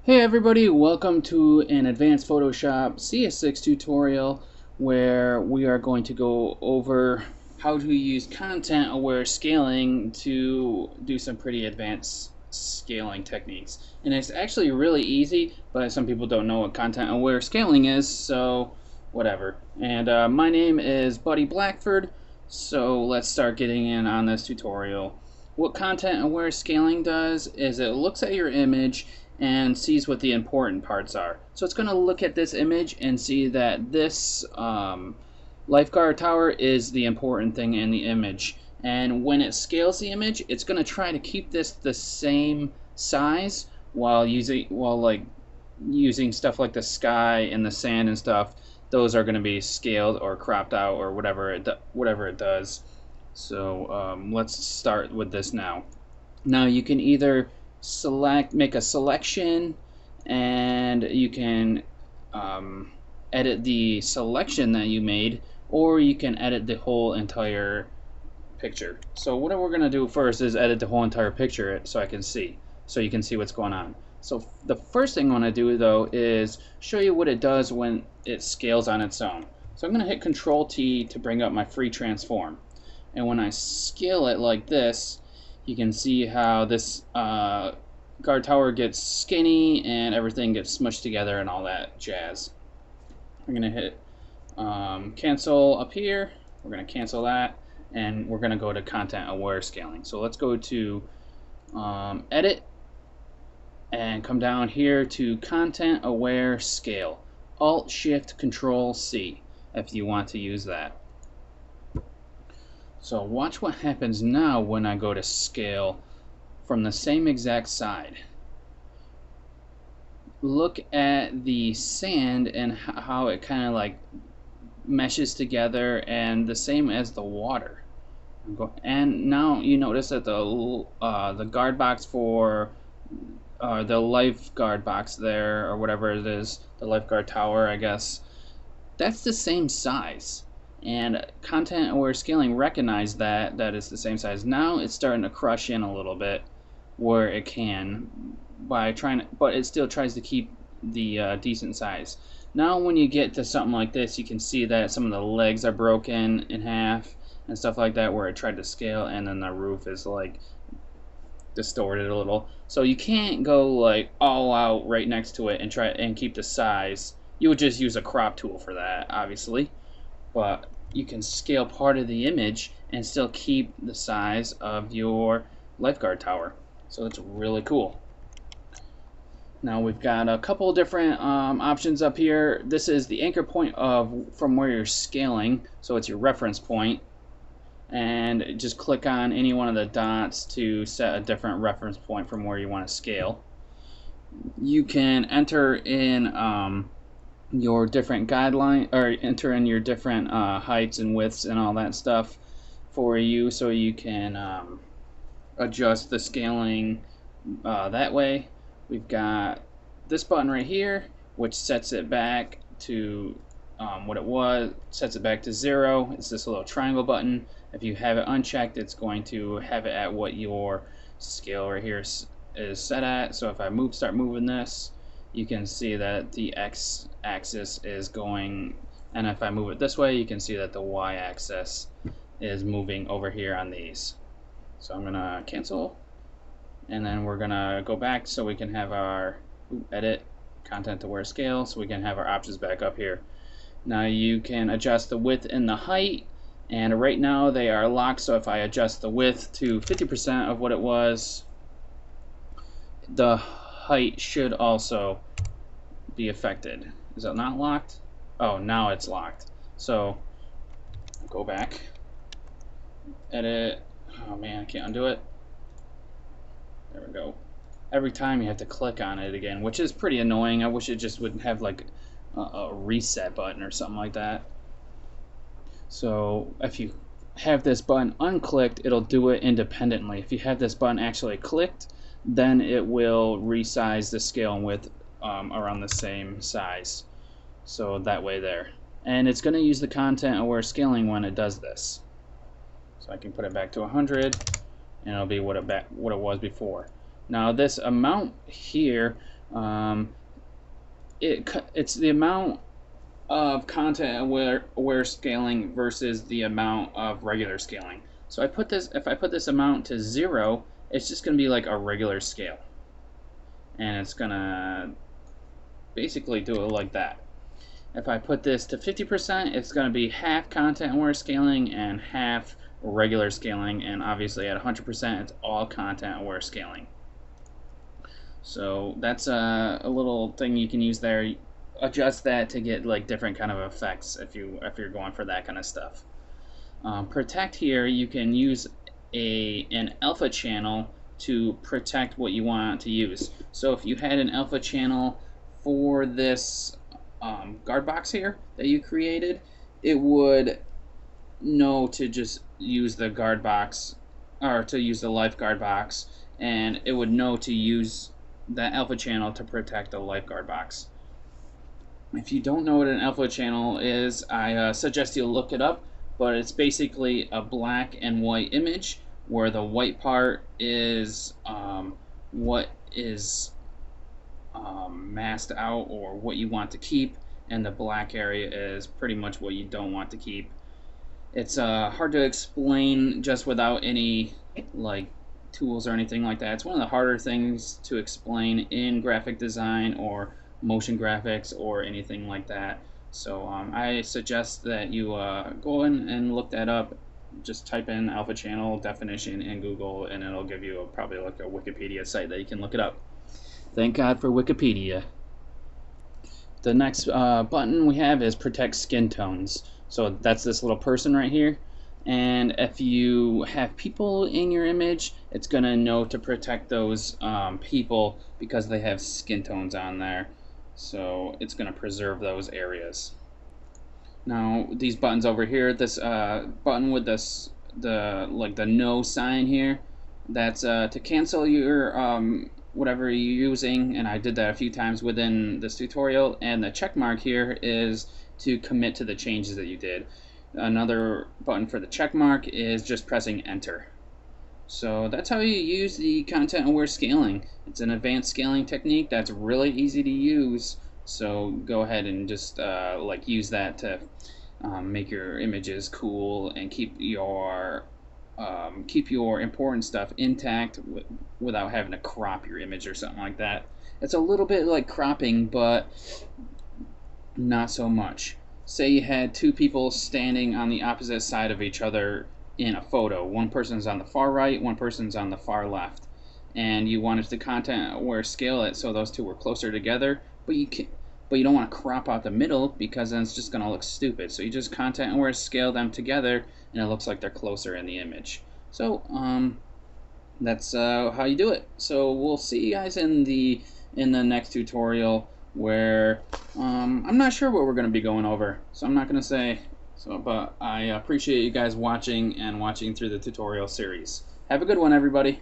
Hey everybody, welcome to an advanced Photoshop CS6 tutorial where we are going to go over how to use content-aware scaling to do some pretty advanced scaling techniques. And it's actually really easy, but some people don't know what content-aware scaling is, so whatever. And my name is Buddy Blackford, so let's start getting in on this tutorial. What content-aware scaling does is it looks at your image and sees what the important parts are. So it's going to look at this image and see that this lifeguard tower is the important thing in the image. And when it scales the image, it's going to try to keep this the same size while using stuff like the sky and the sand and stuff. Those are going to be scaled or cropped out or whatever it does. So let's start with this now. Now you can either make a selection, and you can edit the selection that you made, or you can edit the whole entire picture. So what we're going to do first is edit the whole entire picture so you can see what's going on. So the first thing I want to do though is show you what it does when it scales on its own. So I'm going to hit Control T to bring up my free transform, and when I scale it like this, you can see how this guard tower gets skinny and everything gets smushed together and all that jazz. I'm going to hit cancel up here. We're going to cancel that, and we're going to go to content aware scaling. So let's go to edit and come down here to content aware scale. Alt Shift Control C if you want to use that. So watch what happens now when I go to scale from the same exact side. Look at the sand and how it kind of like meshes together, and the same as the water. And now you notice that the guard box for the lifeguard box there, or whatever it is, the lifeguard tower, I guess, that's the same size. And content aware scaling recognized that is the same size. Now it's starting to crush in a little bit where it can by trying to, but it still tries to keep the decent size. Now when you get to something like this, you can see that some of the legs are broken in half and stuff like that where it tried to scale, and then the roof is like distorted a little. So you can't go like all out right next to it and try and keep the size. You would just use a crop tool for that, obviously. But you can scale part of the image and still keep the size of your lifeguard tower. So that's really cool. Now we've got a couple different options up here. This is the anchor point from where you're scaling, so it's your reference point. And just click on any one of the dots to set a different reference point from where you want to scale. You can enter in your different guideline, or enter in your different heights and widths and all that stuff for you, so you can adjust the scaling that way. We've got this button right here, which sets it back to what it was, sets it back to 0. It's this little triangle button. If you have it unchecked, it's going to have it at what your scale right here is set at. So if I start moving this, you can see that the x-axis is going, and if I move it this way, you can see that the y-axis is moving over here on these. So I'm gonna cancel, and then we're gonna go back so we can have our edit content aware scale, so we can have our options back up here. Now you can adjust the width and the height, and right now they are locked, so if I adjust the width to 50% of what it was, the height should also be affected. Is it not locked? Oh, now it's locked. So go back, edit. Oh man, I can't undo it. There we go. Every time you have to click on it again, which is pretty annoying. I wish it just would have like a reset button or something like that. So if you have this button unclicked, it'll do it independently. If you have this button actually clicked, then it will resize the scale and width around the same size. So that way there. And it's going to use the content aware scaling when it does this. So I can put it back to 100, and it'll be what it was before. Now this amount here Um, it's the amount of content aware scaling versus the amount of regular scaling. So if I put this amount to 0, it's just going to be like a regular scale, and it's going to basically do it like that. If I put this to 50%, it's going to be half content aware scaling and half regular scaling, and obviously at 100%, it's all content aware scaling. So that's a little thing you can use there. Adjust that to get like different kind of effects if you're going for that kind of stuff. Protect here, you can use an alpha channel to protect what you want to use. So if you had an alpha channel for this guard box here that you created, it would know to just use the guard box, or to use the lifeguard box, and it would know to use that alpha channel to protect the lifeguard box. If you don't know what an alpha channel is, I suggest you look it up, but it's basically a black and white image where the white part is what is masked out or what you want to keep, and the black area is pretty much what you don't want to keep. It's hard to explain just without any like tools or anything like that. It's one of the harder things to explain in graphic design or motion graphics or anything like that. So I suggest that you go in and look that up. Just type in alpha channel definition in Google, and it'll give you probably like a Wikipedia site that you can look it up. Thank God for Wikipedia. The next button we have is protect skin tones. So that's this little person right here. And if you have people in your image, it's going to know to protect those people because they have skin tones on there. So it's going to preserve those areas. Now these buttons over here, this button with this the no sign here, that's to cancel your whatever you're using, and I did that a few times within this tutorial. And the check mark here is to commit to the changes that you did. Another button for the check mark is just pressing enter. So that's how you use the content aware scaling. It's an advanced scaling technique that's really easy to use. So go ahead and just like use that to make your images cool and keep your important stuff intact without having to crop your image or something like that. It's a little bit like cropping, but not so much. Say you had two people standing on the opposite side of each other in a photo. One person's on the far right, one person's on the far left, and you wanted to content aware scale it so those two were closer together, but you don't want to crop out the middle because then it's just going to look stupid. So you just content aware scale them together, and it looks like they're closer in the image. So that's how you do it. So we'll see you guys in the next tutorial, where I'm not sure what we're going to be going over, so I'm not going to say. So, but I appreciate you guys watching through the tutorial series. Have a good one, everybody.